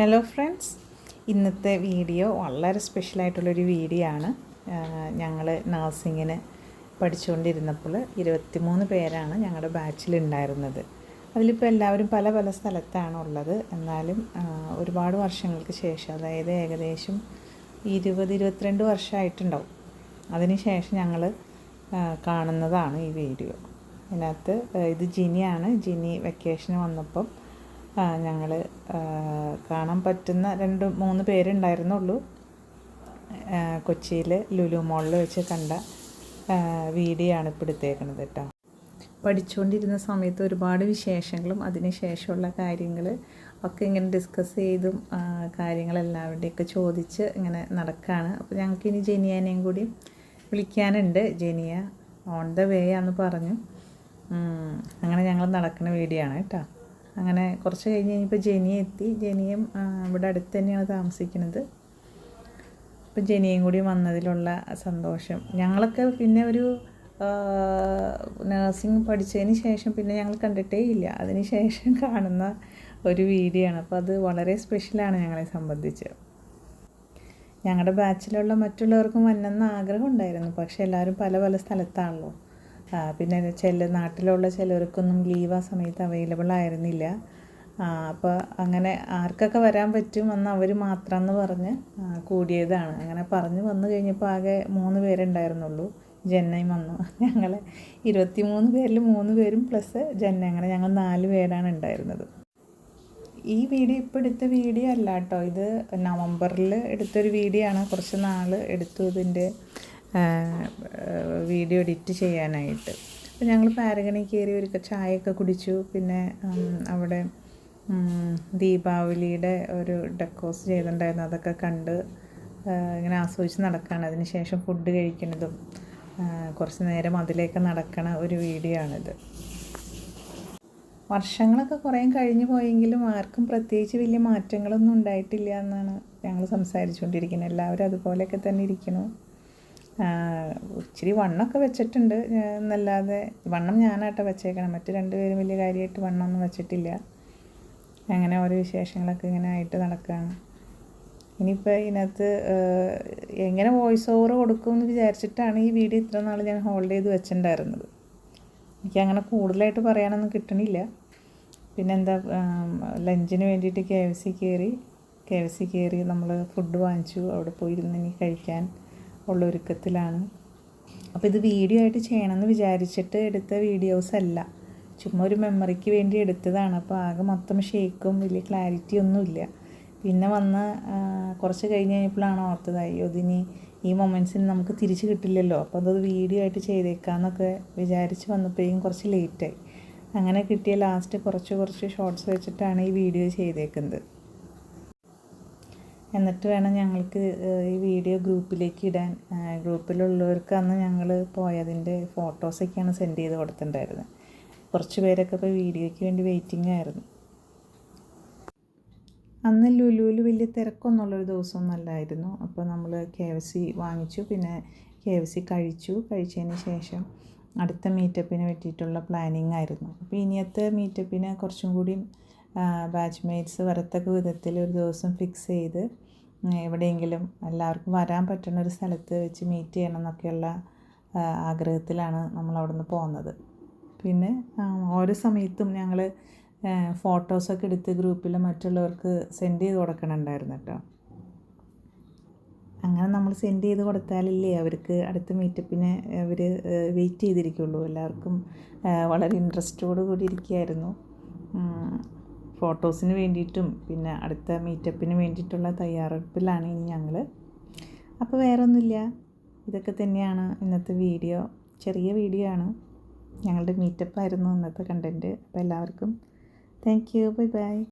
Hello friends, ഇന്നത്തെ video വളരെ സ്പെഷ്യലായിട്ടുള്ളൊരു video ആണ്. ഞങ്ങൾ നഴ്സിങ്ങിന് പഠിച്ചുകൊണ്ടിരുന്നപ്പോൾ 23 പേരാണ് ഞങ്ങളുടെ ബാച്ചിലുണ്ടായിരുന്നത്. അതിലിപ്പോൾ എല്ലാവരും പല പല സ്ഥലത്താണ് ഉള്ളത്. എന്നാലും ഒരുപാട് വർഷങ്ങൾക്ക് ശേഷം, അതായത് ഏകദേശം 20-22 വർഷമായിട്ടുണ്ടാവും, അതിന് ശേഷം ഞങ്ങൾ കാണുന്നതാണ് ഈ വീഡിയോ. ഇതിനകത്ത് ഇത് ജിനിയാണ്. ജിനി വെക്കേഷന് വന്നപ്പം ഞങ്ങൾ കാണാൻ പറ്റുന്ന 2-3 പേരുണ്ടായിരുന്നുള്ളൂ. കൊച്ചിയിൽ ലുലു മോളിൽ വെച്ച് കണ്ട വീഡിയോ ആണ് ഇപ്പോൾ എടുത്തേക്കുന്നത് കേട്ടോ. പഠിച്ചുകൊണ്ടിരുന്ന സമയത്ത് ഒരുപാട് വിശേഷങ്ങളും അതിന് ശേഷമുള്ള കാര്യങ്ങൾ ഒക്കെ ഇങ്ങനെ ഡിസ്കസ് ചെയ്തും കാര്യങ്ങളെല്ലാവരുടെയൊക്കെ ചോദിച്ച് ഇങ്ങനെ നടക്കുകയാണ്. അപ്പോൾ ഞങ്ങൾക്കിനി ജെനിയനെയും കൂടി വിളിക്കാനുണ്ട്. ജെനിയ ഓൺ ദ വേ ആണെന്ന് പറഞ്ഞു. അങ്ങനെ ഞങ്ങൾ നടക്കുന്ന വീഡിയോ ആണ് കേട്ടോ. അങ്ങനെ കുറച്ച് കഴിഞ്ഞ് കഴിഞ്ഞപ്പോൾ ജെനിയ എത്തി. ജെനിയും ഇവിടെ അടുത്ത് തന്നെയാണ് താമസിക്കുന്നത്. അപ്പോൾ ജെനിയും കൂടി വന്നതിലുള്ള സന്തോഷം, ഞങ്ങളൊക്കെ പിന്നെ ഒരു നഴ്സിംഗ് പഠിച്ചതിന് ശേഷം പിന്നെ ഞങ്ങൾ കണ്ടിട്ടേ ഇല്ല. അതിന് ശേഷം കാണുന്ന ഒരു വീഡിയോ ആണ്. അപ്പോൾ അത് വളരെ സ്പെഷ്യലാണ് ഞങ്ങളെ സംബന്ധിച്ച്. ഞങ്ങളുടെ ബാച്ചിലുള്ള മറ്റുള്ളവർക്കും വന്നെന്ന് ആഗ്രഹം ഉണ്ടായിരുന്നു. പക്ഷേ എല്ലാവരും പല പല സ്ഥലത്താണല്ലോ. പിന്നെ നാട്ടിലുള്ള ചിലർക്കൊന്നും ലീവ് ആ സമയത്ത് അവൈലബിൾ ആയിരുന്നില്ല. അപ്പോൾ അങ്ങനെ ആർക്കൊക്കെ വരാൻ പറ്റും എന്ന് അവർ മാത്രമെന്ന് പറഞ്ഞ് കൂടിയതാണ്. അങ്ങനെ പറഞ്ഞ് വന്നു കഴിഞ്ഞപ്പോൾ ആകെ 3 പേരുണ്ടായിരുന്നുള്ളൂ. ജന്നയും വന്നു. ഞങ്ങൾ 23 പേരിൽ 3 പേരും പ്ലസ് ജന്ന, അങ്ങനെ ഞങ്ങൾ 4 പേരാണ് ഉണ്ടായിരുന്നത്. ഈ വീഡിയോ ഇപ്പോൾ എടുത്ത വീഡിയോ അല്ല കേട്ടോ. ഇത് നവംബറിൽ എടുത്തൊരു വീഡിയോ ആണ്. കുറച്ച് നാൾ എടുത്തു ഇതിൻ്റെ വീഡിയോ എഡിറ്റ് ചെയ്യാനായിട്ട്. അപ്പോൾ ഞങ്ങൾ പാരഗണിൽ കയറി ഒരു ചായയൊക്കെ കുടിച്ചു. പിന്നെ അവിടെ ദീപാവലിയുടെ ഒരു ഡെക്കോസ് ചെയ്തിട്ടുണ്ടായിരുന്നു, അതൊക്കെ കണ്ട് ഇങ്ങനെ ആസ്വദിച്ച് നടക്കുകയാണ്. അതിന് ശേഷം ഫുഡ് കഴിക്കുന്നതും കുറച്ച് നേരം അതിലേക്ക് നടക്കണ ഒരു വീഡിയോ ആണിത്. വർഷങ്ങളൊക്കെ കുറേ കഴിഞ്ഞു പോയെങ്കിലും ആർക്കും പ്രത്യേകിച്ച് വലിയ മാറ്റങ്ങളൊന്നും ഉണ്ടായിട്ടില്ല എന്നാണ് ഞങ്ങൾ സംസാരിച്ചുകൊണ്ടിരിക്കുന്നത്. എല്ലാവരും അതുപോലെയൊക്കെ തന്നെ ഇരിക്കുന്നു. ഇച്ചിരി വണ്ണമൊക്കെ വെച്ചിട്ടുണ്ട് എന്നല്ലാതെ, വണ്ണം ഞാനായിട്ട് വെച്ചേക്കണം. മറ്റ് 2 പേരും വലിയ കാര്യമായിട്ട് വണ്ണമൊന്നും വെച്ചിട്ടില്ല. അങ്ങനെ ഓരോ വിശേഷങ്ങളൊക്കെ ഇങ്ങനെ ആയിട്ട് നടക്കുകയാണ്. ഇനിയിപ്പോൾ ഇതിനകത്ത് എങ്ങനെ വോയിസ് ഓവർ കൊടുക്കുമെന്ന് വിചാരിച്ചിട്ടാണ് ഈ വീഡിയോ ഇത്ര നാൾ ഞാൻ ഹോൾഡ് ചെയ്ത് വെച്ചിട്ടുണ്ടായിരുന്നത്. എനിക്കങ്ങനെ കൂടുതലായിട്ട് പറയാനൊന്നും കിട്ടണില്ല. പിന്നെന്താ, ലഞ്ചിന് വേണ്ടിയിട്ട് KFC കയറി നമ്മൾ ഫുഡ് വാങ്ങിച്ചു. അവിടെ പോയിരുന്ന് ഇനി കഴിക്കാൻ ഉള്ള ഒരുക്കത്തിലാണ്. അപ്പോൾ ഇത് വീഡിയോ ആയിട്ട് ചെയ്യണമെന്ന് വിചാരിച്ചിട്ട് എടുത്ത വീഡിയോസ് അല്ല, ചുമ്മാ ഒരു മെമ്മറിക്ക് വേണ്ടി എടുത്തതാണ്. അപ്പോൾ ആകെ മൊത്തം ഷേക്കും വലിയ ക്ലാരിറ്റി ഒന്നുമില്ല. പിന്നെ വന്ന് കുറച്ച് കഴിഞ്ഞ് കഴിഞ്ഞപ്പോഴാണ് ഓർത്തത്, അയ്യോ ഇതിനി ഈ മൊമെൻറ്റ്സിന് നമുക്ക് തിരിച്ച് കിട്ടില്ലല്ലോ. അപ്പോൾ അത് വീഡിയോ ആയിട്ട് ചെയ്തേക്കാമെന്നൊക്കെ വിചാരിച്ച് വന്നപ്പോഴേക്കും കുറച്ച് ലേറ്റായി. അങ്ങനെ കിട്ടിയ ലാസ്റ്റ് കുറച്ച് ഷോർട്സ് വെച്ചിട്ടാണ് ഈ വീഡിയോ ചെയ്തേക്കുന്നത്. എന്നിട്ട് വേണം ഞങ്ങൾക്ക് ഈ വീഡിയോ ഗ്രൂപ്പിലേക്ക് ഇടാൻ. ഗ്രൂപ്പിലുള്ളവർക്ക് അന്ന് ഞങ്ങൾ പോയതിൻ്റെ ഫോട്ടോസൊക്കെയാണ് സെൻഡ് ചെയ്ത് കൊടുത്തിട്ടുണ്ടായിരുന്നത്. കുറച്ച് പേരൊക്കെ ഇപ്പോൾ വീഡിയോയ്ക്ക് വേണ്ടി വെയിറ്റിംഗ് ആയിരുന്നു. അന്ന് ലുലുവിൽ വലിയ തിരക്കൊന്നുള്ളൊരു ദിവസമൊന്നും അല്ലായിരുന്നു. അപ്പോൾ നമ്മൾ KFC വാങ്ങിച്ചു. പിന്നെ KFC കഴിച്ചതിന് ശേഷം അടുത്ത മീറ്റപ്പിന് പറ്റിയിട്ടുള്ള പ്ലാനിങ് ആയിരുന്നു. അപ്പോൾ ഇനിയത്തെ മീറ്റപ്പിന് കുറച്ചും കൂടി ബാച്ച്മേറ്റ്സ് വരത്തക്ക വിധത്തിൽ ഒരു ദിവസം ഫിക്സ് ചെയ്ത് എവിടെയെങ്കിലും എല്ലാവർക്കും വരാൻ പറ്റുന്ന ഒരു സ്ഥലത്ത് വെച്ച് മീറ്റ് ചെയ്യണം എന്നൊക്കെയുള്ള ആഗ്രഹത്തിലാണ് നമ്മൾ അവിടെ നിന്ന് പോകുന്നത്. പിന്നെ ഓരോ സമയത്തും ഞങ്ങൾ ഫോട്ടോസൊക്കെ എടുത്ത് ഗ്രൂപ്പിൽ മറ്റുള്ളവർക്ക് സെൻഡ് ചെയ്ത് കൊടുക്കണുണ്ടായിരുന്നു കേട്ടോ. അങ്ങനെ നമ്മൾ സെൻഡ് ചെയ്ത് കൊടുത്താലല്ലേ അവർക്ക് അടുത്ത മീറ്റപ്പിന് അവർ വെയിറ്റ് ചെയ്തിരിക്കുള്ളൂ. എല്ലാവർക്കും വളരെ ഇൻട്രസ്റ്റോട് കൂടി ഇരിക്കുകയായിരുന്നു ഫോട്ടോസിന് വേണ്ടിയിട്ടും. പിന്നെ അടുത്ത മീറ്റപ്പിന് വേണ്ടിയിട്ടുള്ള തയ്യാറെടുപ്പിലാണ് ഇനി ഞങ്ങൾ. അപ്പോൾ വേറെ ഒന്നുമില്ല, ഇതൊക്കെ തന്നെയാണ് ഇന്നത്തെ വീഡിയോ. ചെറിയ വീഡിയോ ആണ്. ഞങ്ങളുടെ മീറ്റപ്പായിരുന്നു ഇന്നത്തെ കണ്ടൻറ്റ്. അപ്പോൾ എല്ലാവർക്കും താങ്ക് യു, ബൈ ബൈ.